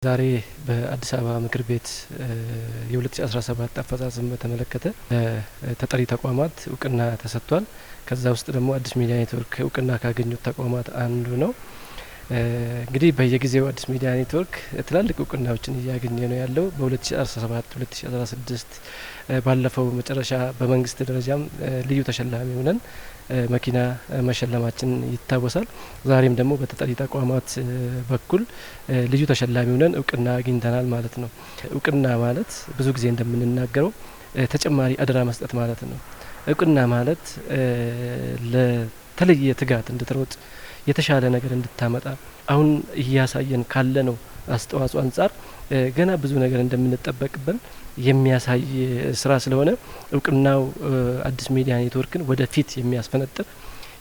ዛሬ በአዲስ አበባ ምክር ቤት የ2017 አፈጻጸም በተመለከተ ተጠሪ ተቋማት እውቅና ተሰጥቷል። ከዛ ውስጥ ደግሞ አዲስ ሚዲያ ኔትወርክ እውቅና ካገኙት ተቋማት አንዱ ነው። እንግዲህ በየጊዜው አዲስ ሚዲያ ኔትወርክ ትላልቅ እውቅናዎችን እያገኘ ነው ያለው። በ2017 2016 ባለፈው መጨረሻ በመንግስት ደረጃም ልዩ ተሸላሚ ሆነን መኪና መሸለማችን ይታወሳል። ዛሬም ደግሞ በተጠሪ ተቋማት በኩል ልዩ ተሸላሚ ሆነን እውቅና አግኝተናል ማለት ነው። እውቅና ማለት ብዙ ጊዜ እንደምንናገረው ተጨማሪ አደራ መስጠት ማለት ነው። እውቅና ማለት ለተለየ ትጋት እንድትሮጥ የተሻለ ነገር እንድታመጣ አሁን እያሳየን ካለ ነው አስተዋጽኦ አንጻር ገና ብዙ ነገር እንደምንጠበቅብን የሚያሳይ ስራ ስለሆነ እውቅናው አዲስ ሚዲያ ኔትወርክን ወደፊት የሚያስፈነጥር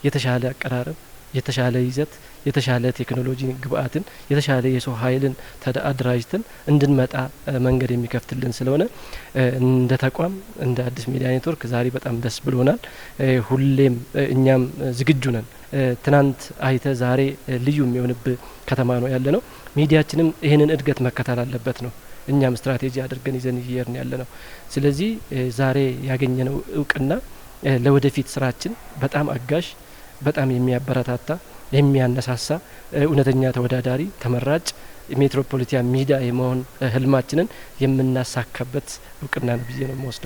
የተሻለ አቀራረብ፣ የተሻለ ይዘት፣ የተሻለ ቴክኖሎጂ ግብአትን፣ የተሻለ የሰው ኃይልን አደራጅተን እንድንመጣ መንገድ የሚከፍትልን ስለሆነ እንደ ተቋም እንደ አዲስ ሚዲያ ኔትወርክ ዛሬ በጣም ደስ ብሎናል። ሁሌም እኛም ዝግጁ ነን። ትናንት አይተ ዛሬ ልዩ የሚሆንብህ ከተማ ነው ያለ ነው። ሚዲያችንም ይህንን እድገት መከተል አለበት ነው እኛም ስትራቴጂ አድርገን ይዘን እየሄድን ያለ ነው። ስለዚህ ዛሬ ያገኘነው እውቅና ለወደፊት ስራችን በጣም አጋዥ፣ በጣም የሚያበረታታ፣ የሚያነሳሳ እውነተኛ ተወዳዳሪ ተመራጭ ሜትሮፖሊታን ሚዲያ የመሆን ህልማችንን የምናሳካበት እውቅና ነው ብዬ ነው የምወስደው።